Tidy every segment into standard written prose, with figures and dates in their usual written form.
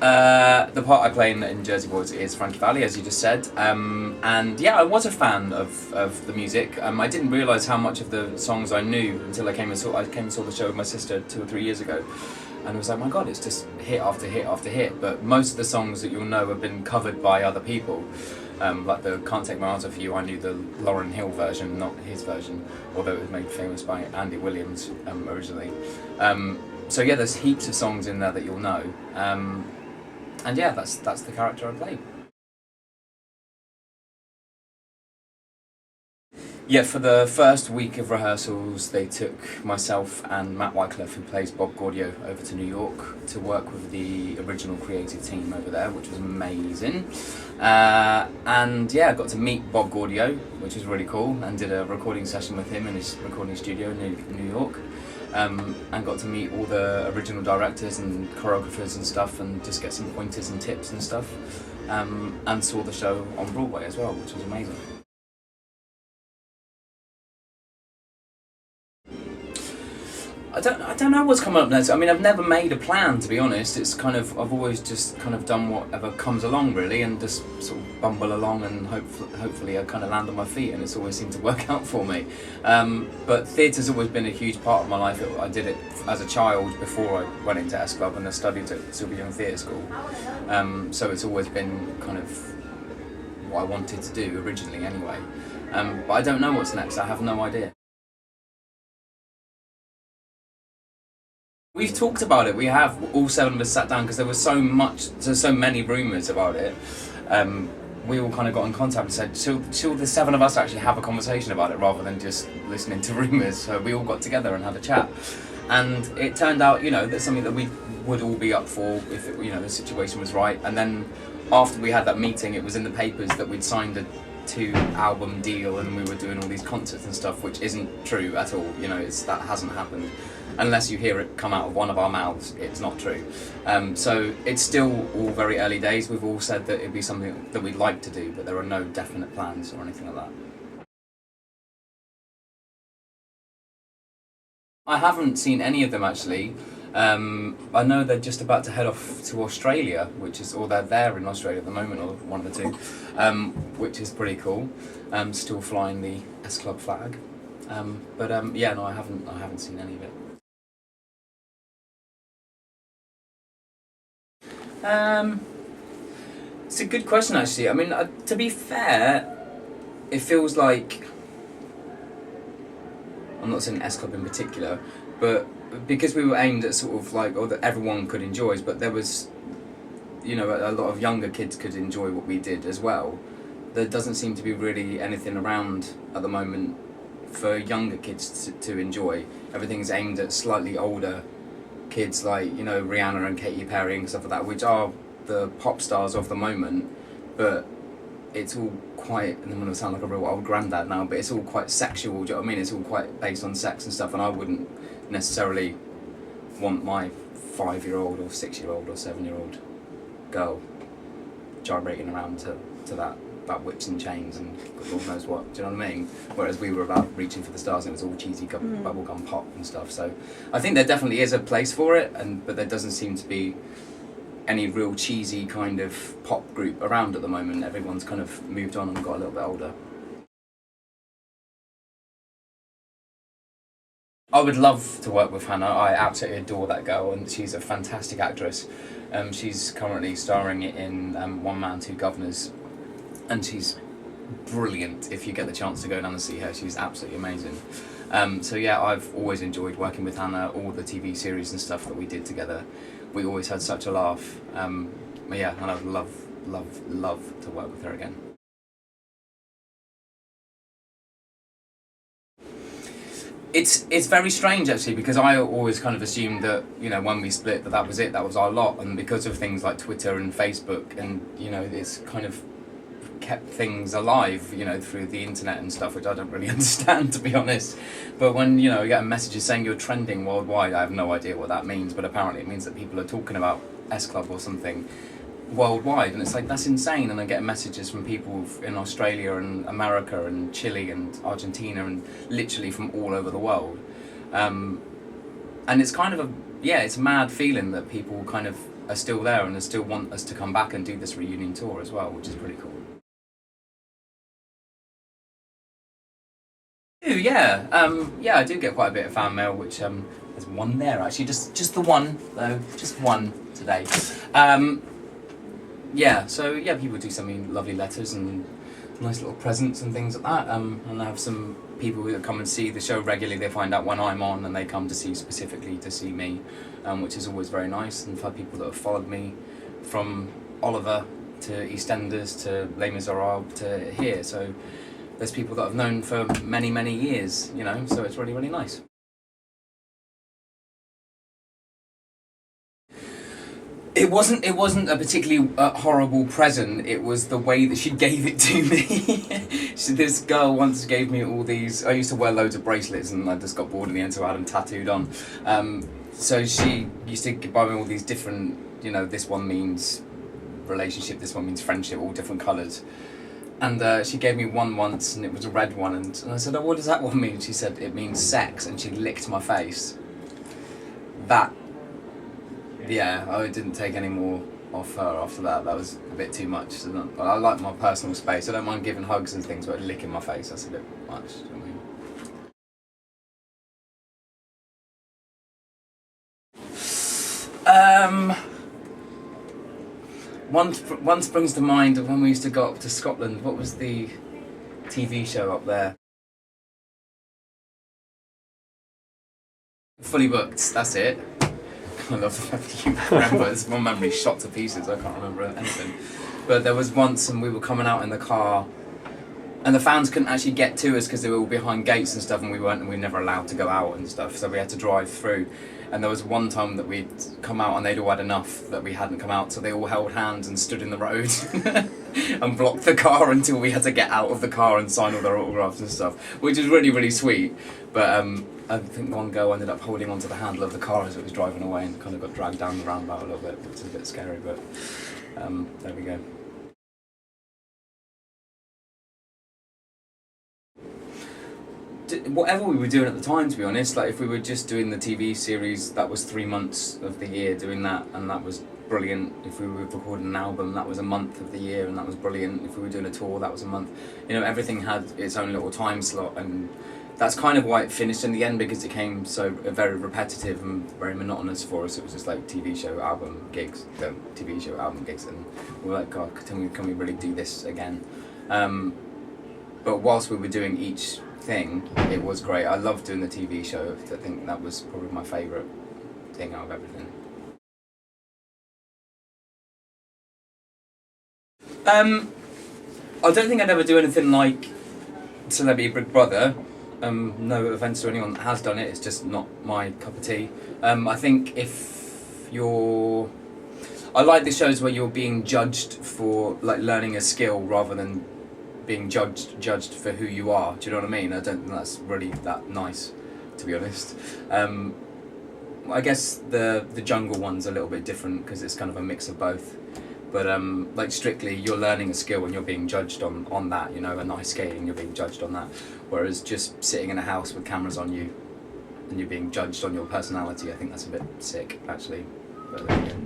The part I play in Jersey Boys is Frankie Valli, as you just said, and yeah, I was a fan of the music. I didn't realise how much of the songs I knew until I came and saw the show with my sister 2 or 3 years ago, and I was like, my God, it's just hit after hit after hit. But most of the songs that you'll know have been covered by other people. Like the Can't Take My Eyes Off You, I knew the Lauryn Hill version, not his version, although it was made famous by Andy Williams originally. So yeah, there's heaps of songs in there that you'll know. And yeah, that's the character I play. Yeah, for the first week of rehearsals, they took myself and Matt Wycliffe, who plays Bob Gaudio, over to New York to work with the original creative team over there, which was amazing. And yeah, I got to meet Bob Gaudio, which was really cool, and did a recording session with him in his recording studio in New York. And got to meet all the original directors and choreographers and stuff, and just get some pointers and tips and stuff. And saw the show on Broadway as well, which was amazing. I don't know what's coming up next. I mean, I've never made a plan, to be honest. It's kind of, I've always just kind of done whatever comes along, really, and just sort of bumble along, and hopefully I kind of land on my feet, and it's always seemed to work out for me. But theatre's always been a huge part of my life. I did it as a child before I went into S Club, and I studied at Sylvia Young Theatre School. So it's always been kind of what I wanted to do originally, anyway. But I don't know what's next. I have no idea. We've talked about it. We have, all 7 of us sat down, because there was so many rumours about it. We all kind of got in contact and said, should the 7 of us actually have a conversation about it rather than just listening to rumours? So we all got together and had a chat. And it turned out, that's something that we would all be up for if the situation was right. And then after we had that meeting, it was in the papers that we'd signed a 2-album deal and we were doing all these concerts and stuff, which isn't true at all. That hasn't happened. Unless you hear it come out of one of our mouths, it's not true. So it's still all very early days. We've all said that it'd be something that we'd like to do, but there are no definite plans or anything like that. I haven't seen any of them, actually. I know they're just about to head off to Australia, or they're there in Australia at the moment, or one of the two, which is pretty cool. Still flying the S Club flag. Yeah, no, I haven't seen any of it. It's a good question, actually. I mean, to be fair, it feels like, I'm not saying S Club in particular, but because we were aimed at sort of like, or that everyone could enjoy, but there was, a lot of younger kids could enjoy what we did as well. There doesn't seem to be really anything around at the moment for younger kids to enjoy. Everything's aimed at slightly older kids, like Rihanna and Katy Perry and stuff like that, which are the pop stars of the moment, but it's all quite, and I'm going to sound like a real old granddad now, but it's all quite sexual, do you know what I mean? It's all quite based on sex and stuff, and I wouldn't necessarily want my 5-year-old or 6-year-old or 7-year-old girl gyrating around to that whips and chains and God knows what, do you know what I mean? Whereas we were about reaching for the stars, and it was all cheesy bubblegum pop and stuff. So I think there definitely is a place for it, but there doesn't seem to be any real cheesy kind of pop group around at the moment. Everyone's kind of moved on and got a little bit older. I would love to work with Hannah. I absolutely adore that girl, and she's a fantastic actress. She's currently starring in One Man, Two Governors, and she's brilliant. If you get the chance to go down and see her, she's absolutely amazing. So yeah, I've always enjoyed working with Hannah. All the TV series and stuff that we did together, we always had such a laugh. Yeah, and I'd love to work with her again. It's very strange, actually, because I always kind of assumed that, when we split, that was it, that was our lot, and because of things like Twitter and Facebook, and it's kind of kept things alive, through the internet and stuff, which I don't really understand, to be honest. But when you get messages saying you're trending worldwide, I have no idea what that means, but apparently it means that people are talking about S Club or something worldwide, and it's like, that's insane. And I get messages from people in Australia and America and Chile and Argentina and literally from all over the world, and it's kind of it's a mad feeling that people kind of are still there and still want us to come back and do this reunion tour as well, which is pretty cool. Yeah, I do get quite a bit of fan mail, which there's one there actually, just the one though, just one today. So people do send me lovely letters and nice little presents and things like that. And I have some people who come and see the show regularly. They find out when I'm on and they come to see specifically to see me, which is always very nice. And I've had people that have followed me from Oliver to EastEnders to Les Miserables to here. So there's people that I've known for many, many years, you know, so it's really, really nice. It wasn't a particularly horrible present, it was the way that she gave it to me. So this girl once gave me all these, I used to wear loads of bracelets and I just got bored in the end, so I had them tattooed on. So she used to buy me all these different, you know, this one means relationship, this one means friendship, all different colours. And she gave me one once, and it was a red one, and I said, oh, what does that one mean? She said, it means sex, and she licked my face. That, yeah, I didn't take any more off her after that. That was a bit too much. So I like my personal space. I don't mind giving hugs and things, but licking my face, that's a bit much. Do you know what I mean? One springs to mind of when we used to go up to Scotland. What was the TV show up there? Fully Booked, that's it. I love the fact that you remember. It's my memory shot to pieces, I can't remember anything. But there was once and we were coming out in the car and the fans couldn't actually get to us because they were all behind gates and stuff, and we were never allowed to go out and stuff, so we had to drive through. And there was one time that we'd come out and they'd all had enough that we hadn't come out, so they all held hands and stood in the road and blocked the car until we had to get out of the car and sign all their autographs and stuff, which is really, really sweet. But I think one girl ended up holding onto the handle of the car as it was driving away and kind of got dragged down the roundabout a little bit, which is a bit scary, but there we go. Whatever we were doing at the time, to be honest, like if we were just doing the TV series, that was 3 months of the year doing that, and that was brilliant. If we were recording an album, that was a month of the year, and that was brilliant. If we were doing a tour, that was a month. You know, everything had its own little time slot, and that's kind of why it finished in the end, because it became so very repetitive and very monotonous for us. It was just like TV show, album, gigs, TV show, album, gigs, and we were like, God, can we really do this again? But whilst we were doing each thing, it was great. I loved doing the TV show. I think that was probably my favourite thing out of everything. I don't think I'd ever do anything like Celebrity Big Brother. No offence to anyone that has done it, it's just not my cup of tea. I think if you're... I like the shows where you're being judged for like learning a skill rather than being judged for who you are. Do you know what I mean? I don't think that's really that nice, to be honest. I guess the jungle one's a little bit different because it's kind of a mix of both. But like Strictly, you're learning a skill and you're being judged on that, you know, and ice skating, you're being judged on that. Whereas just sitting in a house with cameras on you and you're being judged on your personality, I think that's a bit sick, actually. But there you go.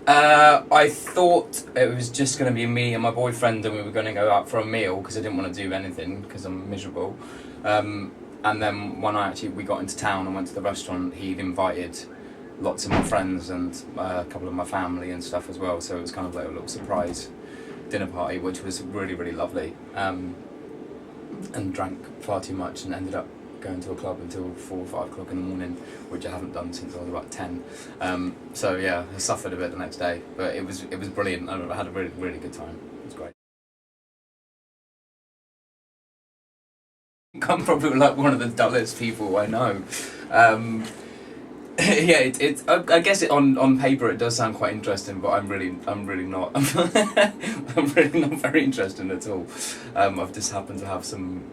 I thought it was just going to be me and my boyfriend and we were going to go out for a meal because I didn't want to do anything because I'm miserable. And then when we got into town and went to the restaurant, he'd invited lots of my friends and a couple of my family and stuff as well, so it was kind of like a little surprise dinner party, which was really, really lovely. And drank far too much and ended up going to a club until 4 or 5 o'clock in the morning, which I haven't done since I was about 10. So yeah, I suffered a bit the next day, but it was brilliant. I had a really, really good time. It was great. I'm probably like one of the dullest people I know. Yeah, I guess on paper it does sound quite interesting, but I'm really not. I'm really not very interesting at all. I've just happened to have some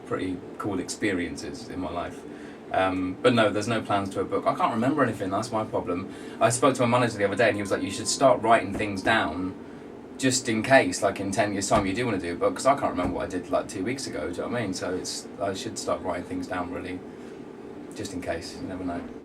pretty cool experiences in my life. But no, there's no plans to a book. I can't remember anything, that's my problem. I spoke to my manager the other day and he was like, you should start writing things down just in case, like in 10 years time you do want to do a book, because I can't remember what I did like 2 weeks ago, do you know what I mean? So I should start writing things down really. just in case. You never know.